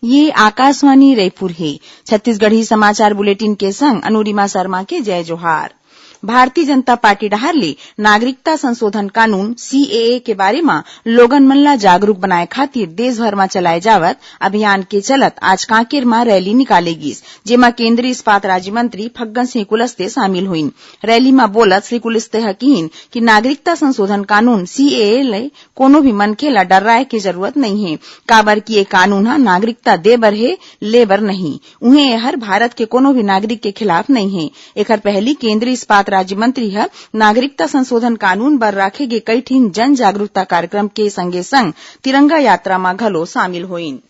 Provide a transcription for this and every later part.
ये आकाशवाणी रायपुर है। छत्तीसगढ़ी समाचार बुलेटिन के संग अनुरिमा शर्मा के जय जोहार। भारतीय जनता पार्टी डहारले नागरिकता संशोधन कानून सीएए के बारे में लोगन मन ला जागरूक बनाए खातिर देश भर में चलाए जावत अभियान के चलत आज कांकेर में रैली निकाले गिस, जेमा केंद्रीय इस्पात राज्य मंत्री फग्गन सिंह कुलस्ते शामिल हुईन। रैली में बोलत श्री कुलस्ते हकीन कि नागरिकता संशोधन कानून सीएए ले कोनो भी मनखे ला डराए के जरूरत नहीं है, काबर की ये कानून हा नागरिकता दे बर है, ले बर नहीं। उहे हर भारत के कोनो भी नागरिक के खिलाफ नहीं है। एकर पहली केंद्रीय इस्पात राज्य मंत्री है नागरिकता संशोधन कानून बर राखे गे कई ठीन जन जागरूकता कार्यक्रम के संगे संग तिरंगा यात्रा में घलो शामिल होईन।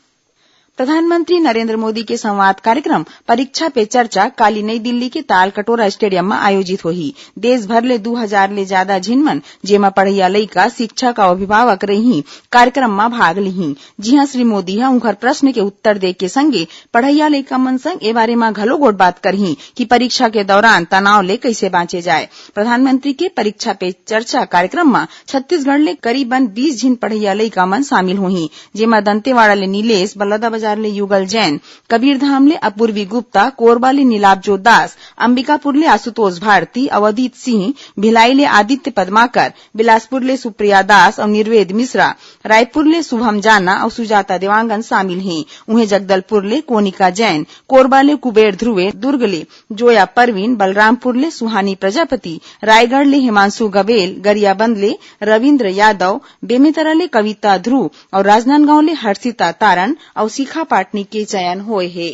प्रधानमंत्री नरेंद्र मोदी के संवाद कार्यक्रम परीक्षा पे चर्चा काली नई दिल्ली के ताल कटोरा स्टेडियम में आयोजित होही। देश भर ले 2000 ले ज्यादा झिनमन जेमा पढ़इया लइका, शिक्षक और अभिभावक रही कार्यक्रम में भाग लिही। जिहां श्री मोदी हा उनकर प्रश्न के उत्तर दे के संगे पढ़इया लइका मन संग ए बारे में घलो गोट बात करही कि परीक्षा के दौरान तनाव ले कैसे बांचे जाए। प्रधानमंत्री के परीक्षा पे चर्चा कार्यक्रम में छत्तीसगढ़ ले करीबन 20 झिन पढ़इया लइका मन शामिल होही, जेमा दंतेवाड़ा ले नीलेश, बलौदाबाजार ले युगल जैन, कबीरधाम ले अपूर्वी गुप्ता, कोरबा ले नीलाब्जो दास, अंबिकापुर ले आशुतोष भारती, अवधीत सिंह, भिलाई ले आदित्य पद्माकर, बिलासपुर ले सुप्रिया दास और निर्वेद मिश्रा, रायपुर ले शुभम जाना और सुजाता देवांगन शामिल हैं। उन्हें जगदलपुर ले कोनिका जैन, कोरबा ले कुबेर ध्रुवे, दुर्ग ले जोया परवीन, बलरामपुर ले सुहानी प्रजापति, रायगढ़ ले हिमांशु गवेल, गरियाबंद ले रविन्द्र यादव, बेमेतरा ले कविता ध्रुव और राजनांदगांव ले हर्षिता तारण और शिखा पाटनी के चयन हुए है।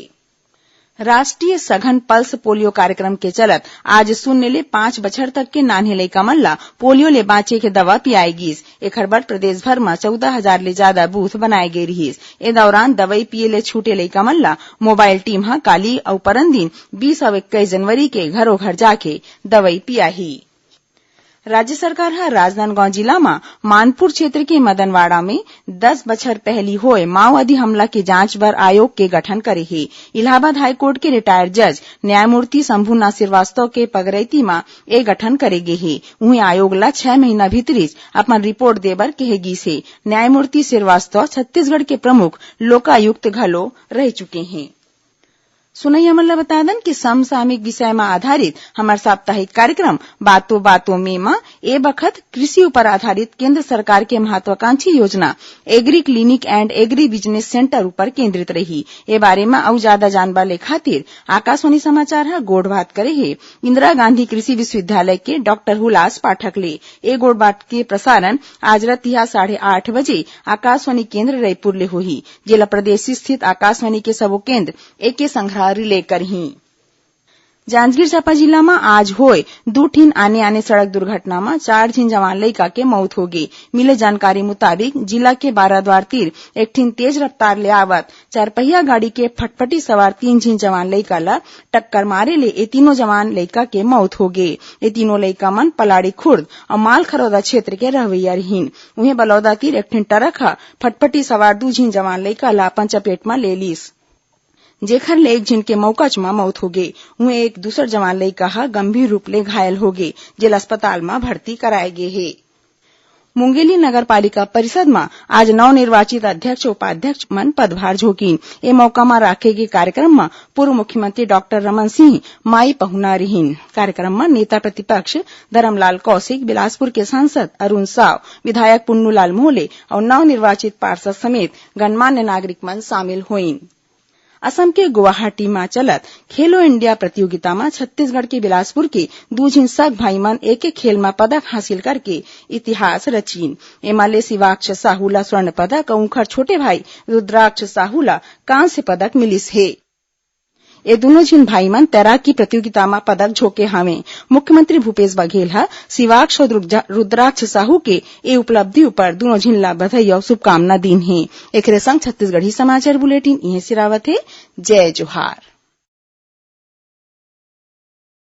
राष्ट्रीय सघन पल्स पोलियो कार्यक्रम के चलत आज 0 ले 5 बछर तक के नान्हे लइका मन ला पोलियो ले बांचे के दवा पियाई गिस। एखर बर प्रदेश भर में 14,000 ले ज्यादा बूथ बनाए गे रहिस। ए दौरान दवाई पिए ले छूटे लइका मन ला मोबाइल टीम हा काली और परन दिन 20 और 21 जनवरी के घरों घर जाके दवाई पियाही। राज्य सरकार हा राजनांदगांव जिला में मानपुर क्षेत्र के मदनवाड़ा में 10 बछर पहली होए माओवादी हमला के जांच बर आयोग के गठन करे है। इलाहाबाद हाईकोर्ट के रिटायर्ड जज न्यायमूर्ति शंभुनाथ श्रीवास्तव के पगरैती में ए गठन करे गे है। उन्हें आयोग ला 6 महीना भीतरीच अपन रिपोर्ट देबर कहे गिस है। न्यायमूर्ति श्रीवास्तव छत्तीसगढ़ के प्रमुख लोकायुक्त घलो रह चुके हैं। सुनैया मन ला बता दन कि समसामयिक विषय में आधारित हमार साप्ताहिक कार्यक्रम बातों बातों में ए बखत कृषि ऊपर आधारित केंद्र सरकार के महत्वाकांक्षी योजना agri clinic and agri business centre ऊपर केंद्रित रही। ए बारे में और ज्यादा जानबा ले खातिर आकाशवाणी समाचार हा गोड़ बात करे है इंदिरा गांधी कृषि विश्वविद्यालय के डॉक्टर हुलास पाठक ले। ए गोड़ बात के प्रसारण आज रतिहा 8:30 बजे आकाशवाणी केंद्र रायपुर ले होही, जिला प्रदेश स्थित आकाशवाणी के सबो केंद्र एके संग्रह रिले करही। जांजगीर चांपा जिला में आज होए 2 ठीन आने सड़क दुर्घटना में 4 झिन जवान लइका के मौत हो गई। मिले जानकारी मुताबिक जिला के बाराद्वार तीर एक ठीन तेज रफ्तार ले आवत 4 पहिया गाड़ी के फटफटी सवार 3 झिन जवान लइका ला टक्कर मारे ले ए तीनों जवान लइका के मौत हो गई। ए तीनों लइका मन पलाड़ी खुर्द और मालखरौदा क्षेत्र के रहवैया रहीन। उन्हें बलौदा तीर एक ठीन ट्रक हा फटफटी सवार 2 झिन जवान लइका ला अपन चपेट में ले लीस, जेखर ले एक झिन के मौका च मौत हो गई। उन्हें एक दूसर जवान लइका हा गंभीर रूप ले घायल हो गए, जिला अस्पताल में भर्ती कराए गए है। मुंगेली नगर पालिका परिषद में आज नवनिर्वाचित अध्यक्ष उपाध्यक्ष मन पदभार झोकीन। ए मौका में राखे गए कार्यक्रम में पूर्व मुख्यमंत्री डॉक्टर रमन सिंह माई पहुना रहीन। कार्यक्रम में नेता प्रतिपक्ष धरमलाल कौशिक, बिलासपुर के सांसद अरुण साव, विधायक पुन्नूलाल मोहले और नवनिर्वाचित पार्षद समेत गणमान्य नागरिक मन शामिल हुईन। असम के गुवाहाटी में चलत खेलो इंडिया प्रतियोगिता में छत्तीसगढ़ के बिलासपुर के 2 झिन सग भाई मन एक खेल में पदक हासिल करके इतिहास रचीन। एमा ले शिवाक्ष साहू ला स्वर्ण पदक और उनकर छोटे भाई रुद्राक्ष साहू ला कांस्य पदक मिलिस है। ये दोनों झिन भाई मन तैराकी प्रतियोगिता में पदक झोके हावे। मुख्यमंत्री भूपेश बघेल हा शिवाक्ष और रुद्राक्ष साहू के ए उपलब्धि ऊपर दोनों झिन ला बधाई और शुभकामना दीन है। एकरे संग छत्तीसगढ़ी समाचार बुलेटिन इहे सिरावत है। जय जोहार।